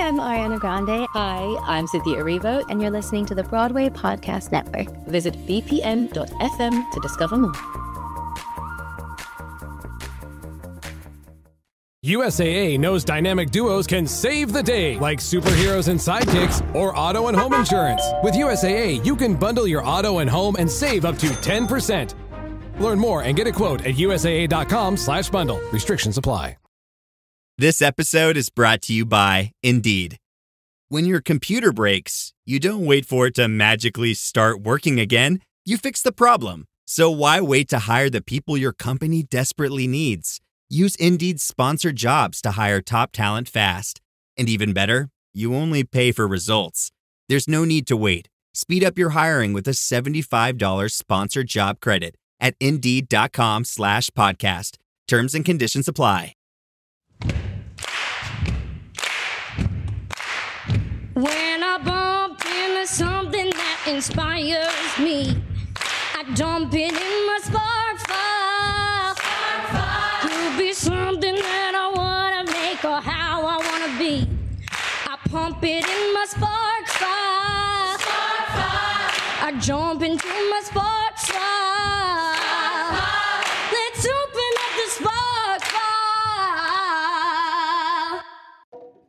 I'm Ariana Grande. Hi, I'm Cynthia Erivo. And you're listening to the Broadway Podcast Network. Visit bpn.fm to discover more. USAA knows dynamic duos can save the day, like superheroes and sidekicks or auto and home insurance. With USAA, you can bundle your auto and home and save up to 10%. Learn more and get a quote at usaa.com/bundle. Restrictions apply. This episode is brought to you by Indeed. When your computer breaks, you don't wait for it to magically start working again. You fix the problem. So why wait to hire the people your company desperately needs? Use Indeed's sponsored jobs to hire top talent fast. And even better, you only pay for results. There's no need to wait. Speed up your hiring with a $75 sponsored job credit at Indeed.com/podcast. Terms and conditions apply. When I bump into something that inspires me, I dump it in my spark file. Could be something that I wanna make or how I wanna be. I pump it in my spark file. I jump into my spark file. Let's open up the spark file.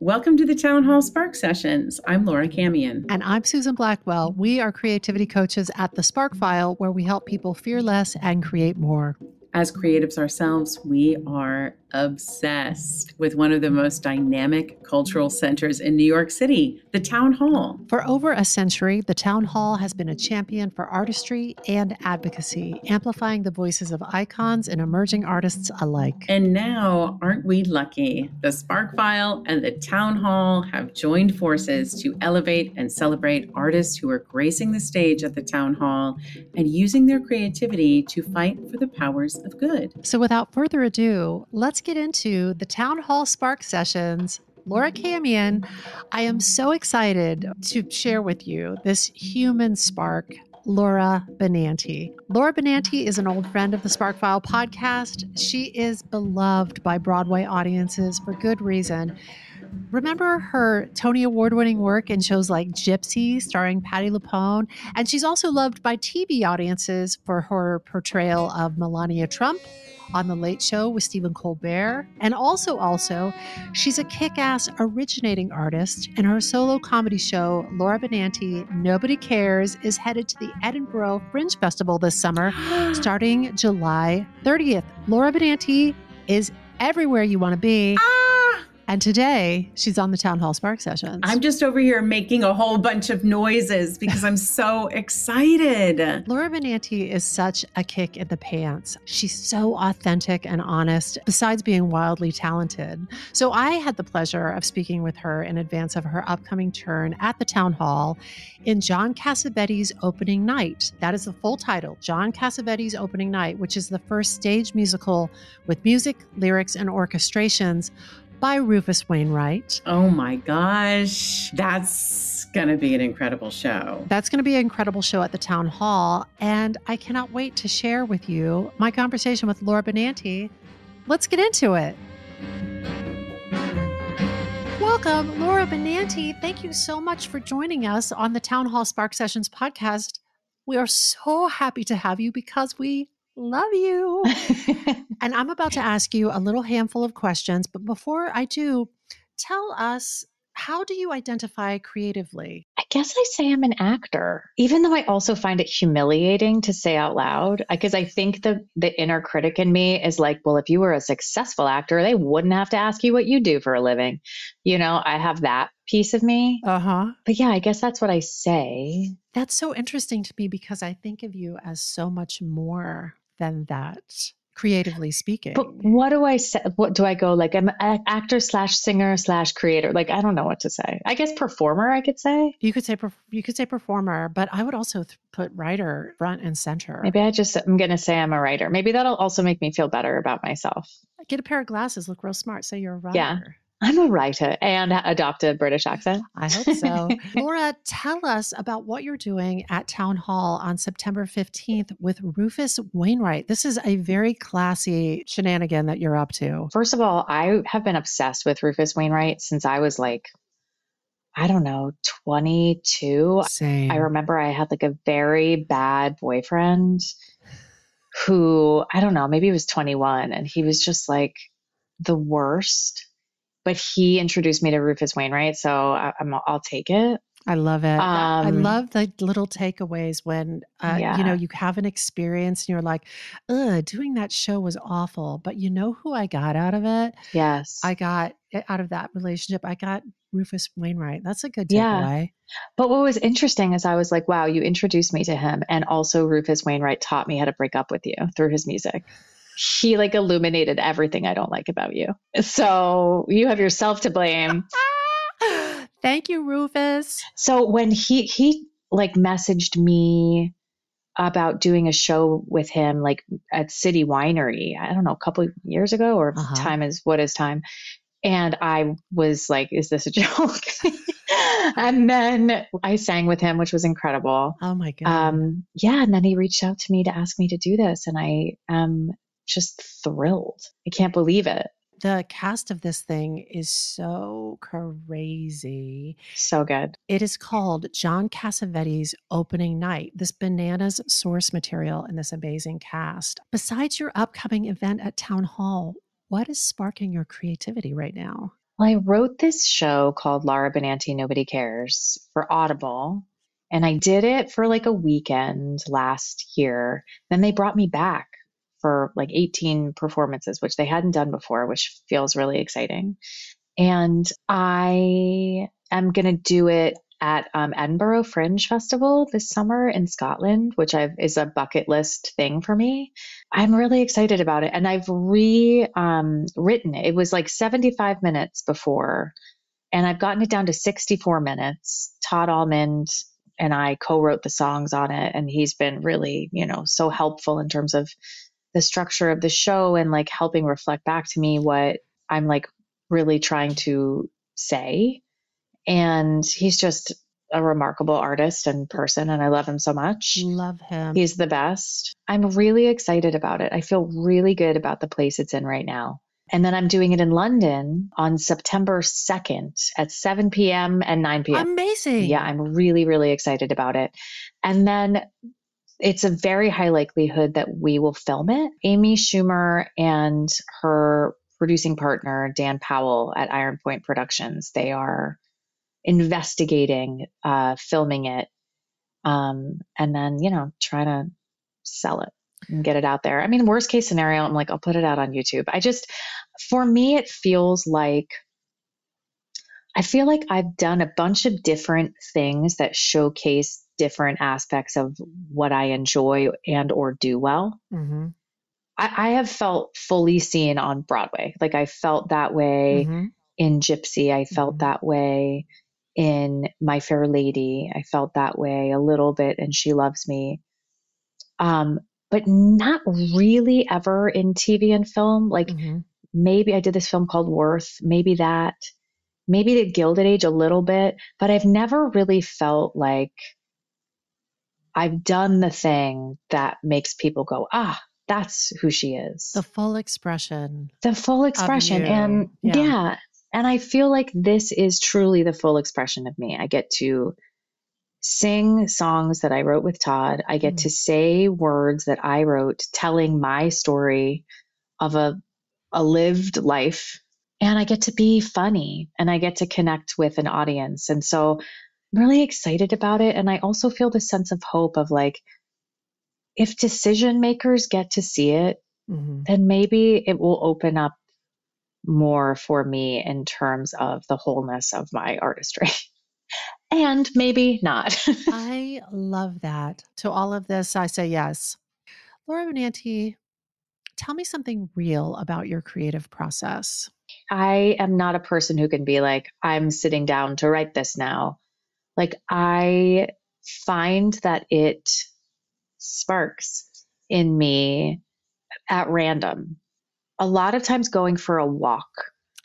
Welcome to the Town Hall Spark Sessions. I'm Laura Camion. And I'm Susan Blackwell. We are creativity coaches at the Spark File, where we help people fear less and create more. As creatives ourselves, we are obsessed with one of the most dynamic cultural centers in New York City, the Town Hall. For over a century, the Town Hall has been a champion for artistry and advocacy, amplifying the voices of icons and emerging artists alike. And now, aren't we lucky? The Spark File and the Town Hall have joined forces to elevate and celebrate artists who are gracing the stage at the Town Hall and using their creativity to fight for the powers of good. So without further ado, let's get into the Town Hall Spark Sessions. Laura Camion, I am so excited to share with you this human spark, Laura Benanti. Laura Benanti is an old friend of the Spark File podcast. She is beloved by Broadway audiences for good reason. Remember her Tony Award-winning work in shows like Gypsy, starring Patti LuPone, and she's also loved by TV audiences for her portrayal of Melania Trump on The Late Show with Stephen Colbert. And also, she's a kick-ass originating artist, and her solo comedy show, Laura Benanti, Nobody Cares, is headed to the Edinburgh Fringe Festival this summer, starting July 30th. Laura Benanti is everywhere you want to be. And today, she's on the Town Hall Spark Sessions. I'm just over here making a whole bunch of noises because I'm so excited. Laura Benanti is such a kick in the pants. She's so authentic and honest, besides being wildly talented. So I had the pleasure of speaking with her in advance of her upcoming turn at the Town Hall in John Cassavetes' Opening Night. That is the full title, John Cassavetes' Opening Night, which is the first stage musical with music, lyrics, and orchestrations by Rufus Wainwright. Oh my gosh, that's going to be an incredible show. That's going to be an incredible show at the Town Hall, and I cannot wait to share with you my conversation with Laura Benanti. Let's get into it. Welcome, Laura Benanti. Thank you so much for joining us on the Town Hall Spark Sessions podcast. We are so happy to have you because we love you. And I'm about to ask you a little handful of questions, but before I do, tell us, how do you identify creatively? I guess I say I'm an actor, even though I also find it humiliating to say out loud, because I think the inner critic in me is like, well, if you were a successful actor, they wouldn't have to ask you what you do for a living. You know, I have that piece of me. But yeah, I guess that's what I say. That's so interesting to me because I think of you as so much more than that, creatively speaking. But what do I say? What do I go like? I'm an actor / singer / creator. Like, I don't know what to say. I guess performer, I could say. You could say performer, but I would also put writer front and center. Maybe I'm going to say I'm a writer. Maybe that'll also make me feel better about myself. Get a pair of glasses, look real smart, say you're a writer. Yeah. I'm a writer and adopt a British accent. I hope so. Laura, tell us about what you're doing at Town Hall on September 15th with Rufus Wainwright. This is a very classy shenanigan that you're up to. First of all, I have been obsessed with Rufus Wainwright since I was like I don't know, 22. Same. I remember I had like a very bad boyfriend who, I don't know, maybe he was 21 and he was just like the worst, but he introduced me to Rufus Wainwright. So I'll take it. I love it. I Um, love the little takeaways when, Yeah. you have an experience and you're like, ugh, doing that show was awful. But you know who I got out of it? Yes. I got out of that relationship. I got Rufus Wainwright. That's a good Yeah. takeaway. But what was interesting is I was like, wow, you introduced me to him. And also Rufus Wainwright taught me how to break up with you through his music. He like illuminated everything I don't like about you. So you have yourself to blame. Thank you, Rufus. So when he like messaged me about doing a show with him, like at City Winery, I don't know, a couple of years ago, or time is what is time. And I was like, is this a joke? And then I sang with him, which was incredible. Oh my God. Yeah. And then he reached out to me to ask me to do this. And I am just thrilled. I can't believe it. The cast of this thing is so crazy. So good. It is called John Cassavetes' Opening Night, this bananas source material and this amazing cast. Besides your upcoming event at Town Hall, what is sparking your creativity right now? Well, I wrote this show called Laura Benanti, Nobody Cares for Audible. And I did it for like a weekend last year. Then they brought me back for like 18 performances, which they hadn't done before, which feels really exciting. And I am going to do it at Edinburgh Fringe Festival this summer in Scotland, which is a bucket list thing for me. I'm really excited about it. And I've written it. It was like 75 minutes before, and I've gotten it down to 64 minutes. Todd Almond and I co-wrote the songs on it, and he's been really, so helpful in terms of the structure of the show and like helping reflect back to me what I'm like really trying to say. And he's just a remarkable artist and person, and I love him so much. Love him. He's the best. I'm really excited about it. I feel really good about the place it's in right now. And then I'm doing it in London on September 2nd at 7 p.m. and 9 p.m. Amazing. Yeah, I'm really, really excited about it. And then it's a very high likelihood that we will film it. Amy Schumer and her producing partner, Dan Powell at Iron Point Productions, they are investigating filming it, and then try to sell it and get it out there. I mean, worst case scenario, I'm like, I'll put it out on YouTube. For me, it feels like I feel like I've done a bunch of different things that showcase different aspects of what I enjoy and or do well. Mm-hmm. I have felt fully seen on Broadway. Like I felt that way in Gypsy. I felt that way in My Fair Lady. I felt that way a little bit in She Loves Me. But not really ever in TV and film. Like maybe I did this film called Worth, maybe the Gilded Age a little bit, but I've never really felt like I've done the thing that makes people go, that's who she is. The full expression. And yeah. And I feel like this is truly the full expression of me. I get to sing songs that I wrote with Todd. I get to say words that I wrote telling my story of a lived life. And I get to be funny and I get to connect with an audience. And so I'm really excited about it. And I also feel this sense of hope of like, if decision makers get to see it, then maybe it will open up more for me in terms of the wholeness of my artistry. And maybe not. I love that. To all of this, I say yes. Laura Benanti, tell me something real about your creative process. I am not a person who can be like, I'm sitting down to write this now. Like I find that it sparks in me at random. A lot of times going for a walk.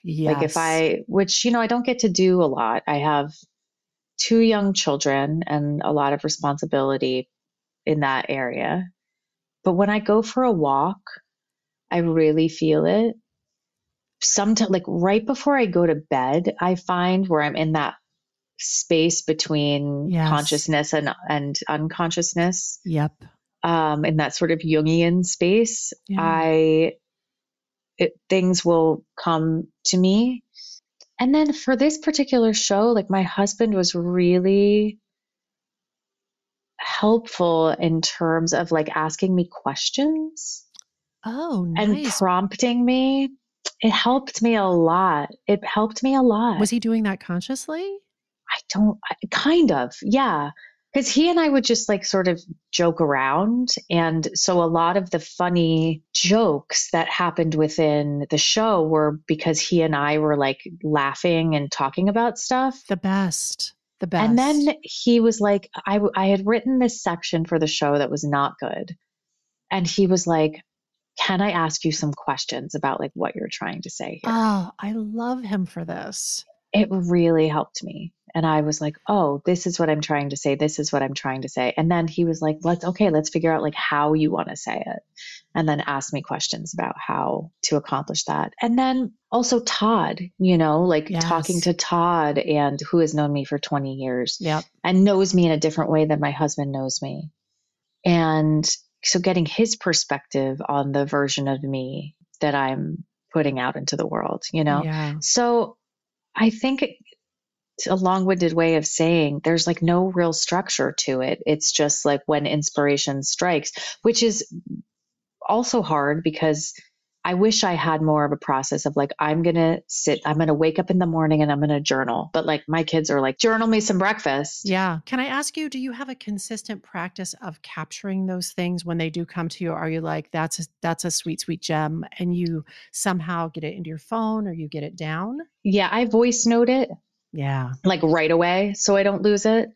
Yes. Like which I don't get to do a lot. I have 2 young children and a lot of responsibility in that area. But when I go for a walk, I really feel it. Sometimes, like right before I go to bed, I find where I'm in that space between consciousness and unconsciousness. Yep. In that sort of Jungian space, things will come to me. And then for this particular show, like my husband was really helpful in terms of like asking me questions. Oh, nice. And prompting me. It helped me a lot. Was he doing that consciously? Kind of, yeah. Because he and I would just like sort of joke around. And so a lot of the funny jokes that happened within the show were because he and I were like laughing and talking about stuff. The best. And then he was like, I had written this section for the show that was not good. And he was like, can I ask you some questions about like what you're trying to say here? Oh, I love him for this. It really helped me. And I was like, oh, this is what I'm trying to say. This is what I'm trying to say. And then he was like, let's figure out like how you want to say it. And then ask me questions about how to accomplish that. And then also Todd, talking to Todd, and who has known me for 20 years and knows me in a different way than my husband knows me. And so getting his perspective on the version of me that I'm putting out into the world, Yeah. So I think it's a long-winded way of saying there's like no real structure to it. It's just like when inspiration strikes, which is also hard because I wish I had more of a process of like, I'm going to wake up in the morning and I'm going to journal. But like my kids are like, journal me some breakfast. Yeah. Can I ask you, do you have a consistent practice of capturing those things when they do come to you? Are you like, that's a sweet, sweet gem, and you somehow get it into your phone or you get it down? Yeah. I voice note it. Yeah. Like right away, so I don't lose it.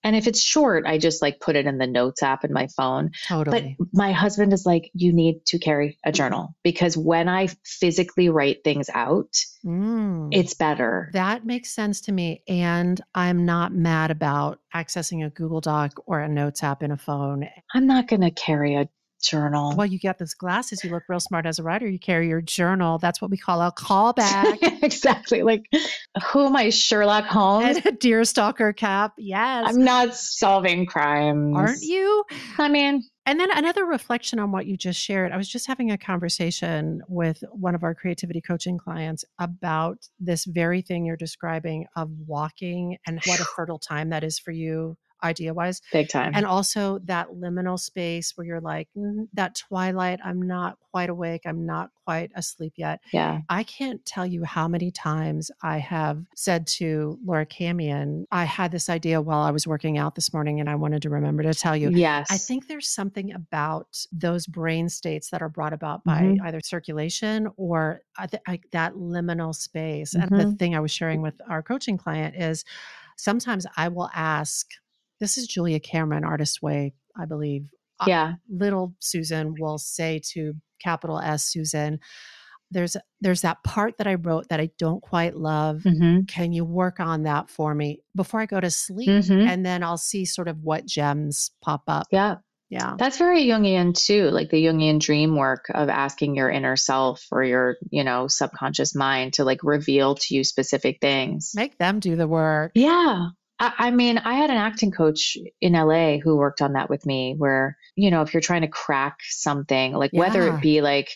And if it's short, I just like put it in the notes app in my phone. Totally. But my husband is like, you need to carry a journal, because when I physically write things out, it's better. That makes sense to me. And I'm not mad about accessing a Google Doc or a notes app in a phone. I'm not going to carry a journal. Well, you got those glasses. You look real smart as a writer. You carry your journal. That's what we call a callback. Exactly. Like, who am I, Sherlock Holmes? And a deerstalker cap. Yes. I'm not solving crimes. Aren't you? I mean. And then another reflection on what you just shared. I was just having a conversation with one of our creativity coaching clients about this very thing you're describing of walking and what a fertile time that is for you. Idea-wise. Big time. And also that liminal space where you're like, that twilight, I'm not quite awake. I'm not quite asleep yet. Yeah. I can't tell you how many times I have said to Laura Camion, I had this idea while I was working out this morning and I wanted to remember to tell you. Yes. I think there's something about those brain states that are brought about by either circulation or that liminal space. And the thing I was sharing with our coaching client is sometimes I will ask, this is Julia Cameron, Artist Way, I believe. Yeah. Little Susan will say to capital S Susan, there's that part that I wrote that I don't quite love. Can you work on that for me before I go to sleep? And then I'll see sort of what gems pop up. Yeah. Yeah. That's very Jungian too, like the Jungian dream work of asking your inner self or your, subconscious mind to like reveal to you specific things. Make them do the work. Yeah. I mean, I had an acting coach in LA who worked on that with me where, if you're trying to crack something, like whether it be like,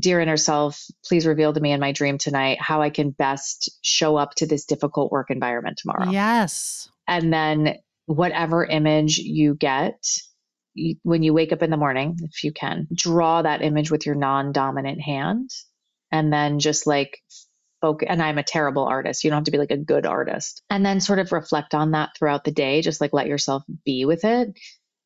dear inner self, please reveal to me in my dream tonight how I can best show up to this difficult work environment tomorrow. Yes. And then whatever image you get, when you wake up in the morning, if you can, draw that image with your non-dominant hand and then just like focus. And I'm a terrible artist. You don't have to be like a good artist. And then sort of reflect on that throughout the day. Just like let yourself be with it.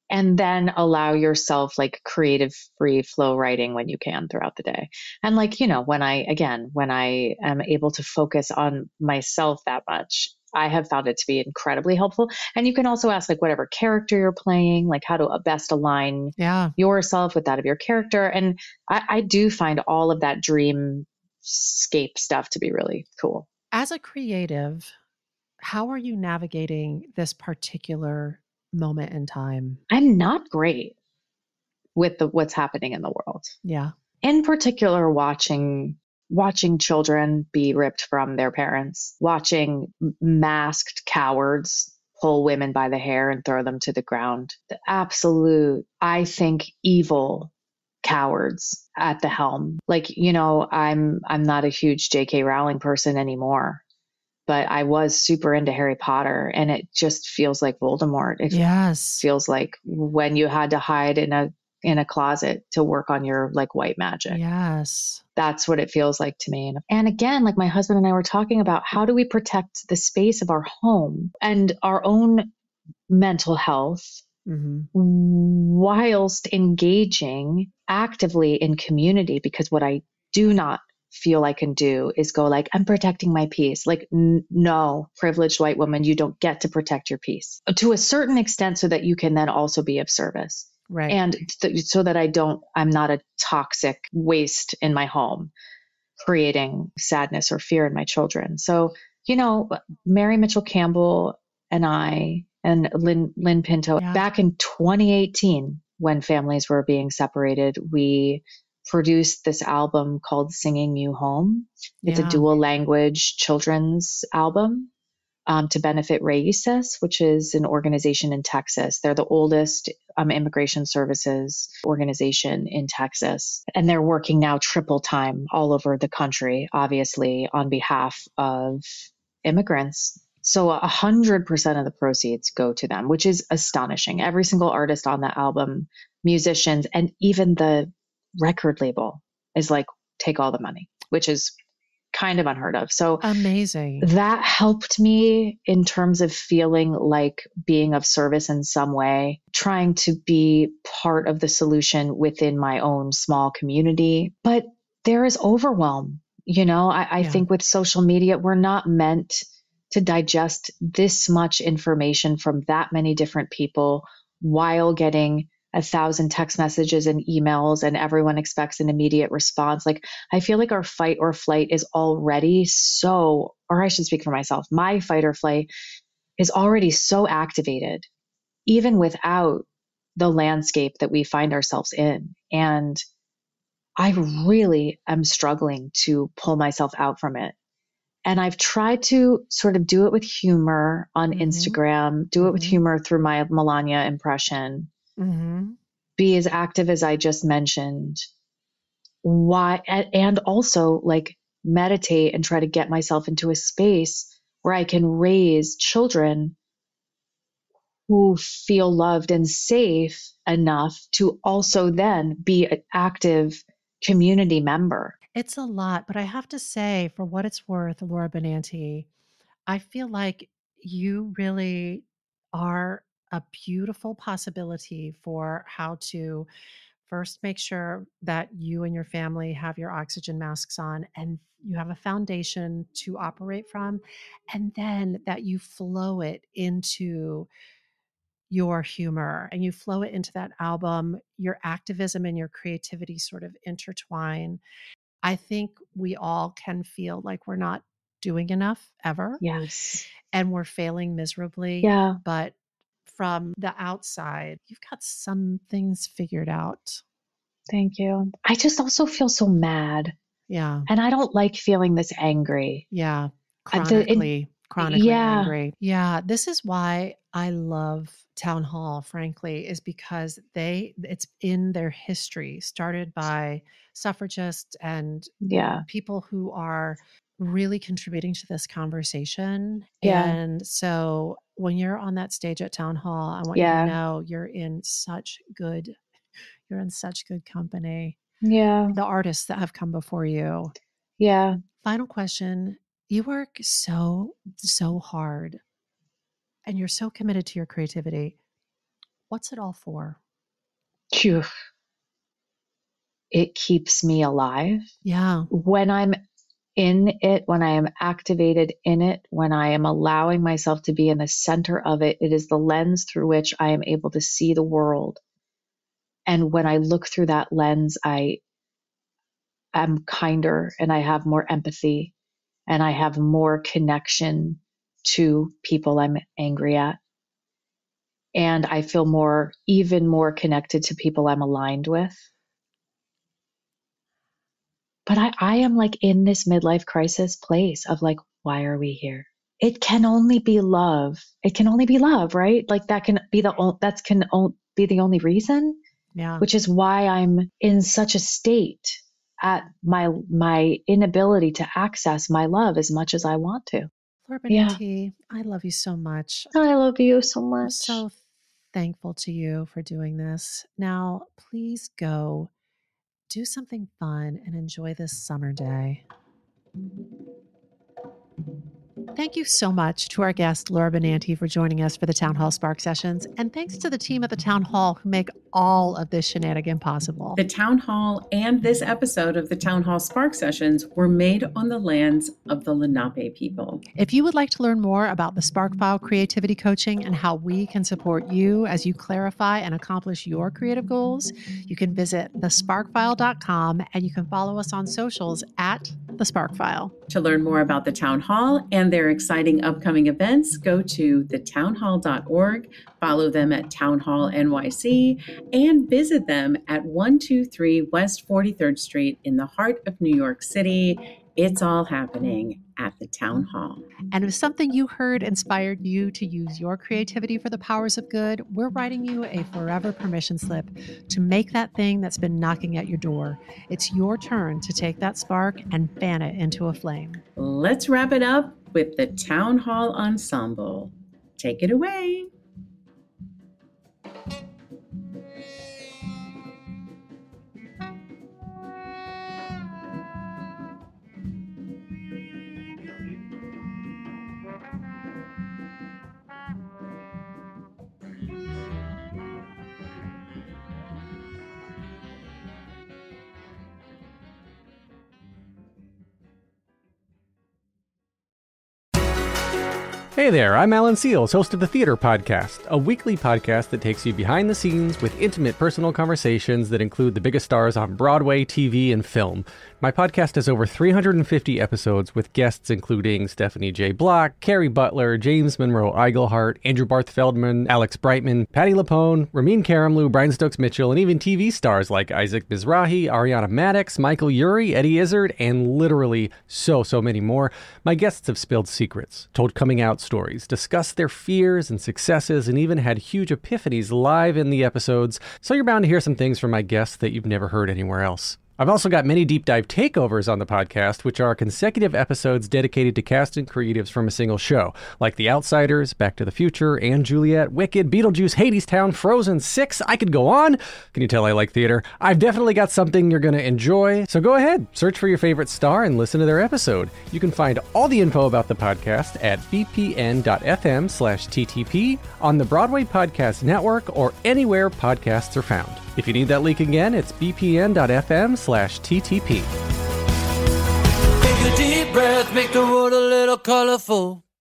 And then allow yourself like creative free flow writing when you can throughout the day. And like, when I am able to focus on myself that much, I have found it to be incredibly helpful. And you can also ask like whatever character you're playing, like how to best align yourself with that of your character. And I do find all of that dreamscape stuff to be really cool. As a creative, how are you navigating this particular moment in time? I'm not great with what's happening in the world. Yeah. In particular, watching watching children be ripped from their parents, watching masked cowards pull women by the hair and throw them to the ground. The absolute, I think, evil cowards at the helm. Like, I'm not a huge J.K. Rowling person anymore, but I was super into Harry Potter, and it just feels like Voldemort. It feels like when you had to hide in a closet to work on your like white magic. Yes. That's what it feels like to me. And again, like my husband and I were talking about, how do we protect the space of our home and our own mental health whilst engaging actively in community? Because what I do not feel I can do is go like, I'm protecting my peace. Like, no, privileged white woman, you don't get to protect your peace to a certain extent so that you can then also be of service. Right. And so that I'm not a toxic waste in my home, creating sadness or fear in my children. So, Mary Mitchell Campbell and I and Lynn Pinto, back in 2018, when families were being separated, we produced this album called Singing You Home. It's a dual language children's album to benefit Raices, which is an organization in Texas. They're the oldest immigration services organization in Texas. And they're working now triple time all over the country, obviously on behalf of immigrants. So 100% of the proceeds go to them, which is astonishing. Every single artist on that album, musicians, and even the record label is like, take all the money, which is kind of unheard of. So amazing. That helped me in terms of feeling like being of service in some way, trying to be part of the solution within my own small community. But there is overwhelm. I think with social media, we're not meant to digest this much information from that many different people while getting 1,000 text messages and emails, and everyone expects an immediate response. Like, I feel like our fight or flight is already or I should speak for myself, my fight or flight is already so activated, even without the landscape that we find ourselves in. And I really am struggling to pull myself out from it. And I've tried to sort of do it with humor on Instagram, do it with humor through my Melania impression. Be as active as I just mentioned. And also like meditate and try to get myself into a space where I can raise children who feel loved and safe enough to also then be an active community member. It's a lot, but I have to say, for what it's worth, Laura Benanti, I feel like you really are a beautiful possibility for how to first make sure that you and your family have your oxygen masks on and you have a foundation to operate from, and then that you flow it into your humor and you flow it into that album. Your activism and your creativity sort of intertwine. I think we all can feel like we're not doing enough ever. Yes. And we're failing miserably. Yeah. But from the outside, you've got some things figured out. Thank you. I just also feel so mad. Yeah. And I don't like feeling this angry. Yeah. Chronically yeah. angry. Yeah. This is why I love Town Hall, frankly, is because it's in their history, started by suffragists and people who are really contributing to this conversation. Yeah. And so when you're on that stage at Town Hall, I want you to know you're in such good company. Yeah. The artists that have come before you. Yeah. Final question. You work so hard and you're so committed to your creativity. What's it all for? Phew. It keeps me alive. Yeah. When I'm in it, when I am activated in it, when I am allowing myself to be in the center of it, it is the lens through which I am able to see the world. And when I look through that lens, I am kinder and I have more empathy and I have more connection to people I'm angry at. And I feel even more connected to people I'm aligned with. But I am like in this midlife crisis place of like, why are we here? It can only be love. It can only be love, right? Like that can be the only reason. Yeah. Which is why I'm in such a state at my inability to access my love as much as I want to. Laura Benanti, I love you so much. I love you so I'm much. so thankful to you for doing this. Now, please go do something fun and enjoy this summer day. Thank you so much to our guest, Laura Benanti, for joining us for the Town Hall Spark Sessions. And thanks to the team at the Town Hall who make all of this shenanigan possible. The Town Hall and this episode of the Town Hall Spark Sessions were made on the lands of the Lenape people. If you would like to learn more about the SparkFile Creativity Coaching and how we can support you as you clarify and accomplish your creative goals, you can visit thesparkfile.com and you can follow us on socials at The Sparkfile. To learn more about the Town Hall and their exciting upcoming events, go to thetownhall.org, follow them at Town Hall NYC, and visit them at 123 West 43rd Street in the heart of New York City. It's all happening at the Town Hall. And if something you heard inspired you to use your creativity for the powers of good, we're writing you a forever permission slip to make that thing that's been knocking at your door. It's your turn to take that spark and fan it into a flame. Let's wrap it up with the Town Hall Ensemble. Take it away. Hey there, I'm Alan Seals, host of the Theater Podcast, a weekly podcast that takes you behind the scenes with intimate personal conversations that include the biggest stars on Broadway, TV, and film. My podcast has over 350 episodes with guests including Stephanie J. Block, Carrie Butler, James Monroe Iglehart, Andrew Barth Feldman, Alex Brightman, Patti LuPone, Ramin Karimloo, Brian Stokes Mitchell, and even TV stars like Isaac Mizrahi, Ariana Madix, Michael Urie, Eddie Izzard, and literally so many more. My guests have spilled secrets, told coming out stories, discussed their fears and successes, and even had huge epiphanies live in the episodes, so you're bound to hear some things from my guests that you've never heard anywhere else. I've also got many deep dive takeovers on the podcast, which are consecutive episodes dedicated to cast and creatives from a single show, like The Outsiders, Back to the Future, and Juliet, Wicked, Beetlejuice, Hadestown, Frozen, 6. I could go on. Can you tell I like theater? I've definitely got something you're going to enjoy, so go ahead, search for your favorite star and listen to their episode. You can find all the info about the podcast at bpn.fm/TTP, on the Broadway Podcast Network, or anywhere podcasts are found. If you need that link again, it's bpn.fm/TTP. Take a deep breath, make the world a little colorful.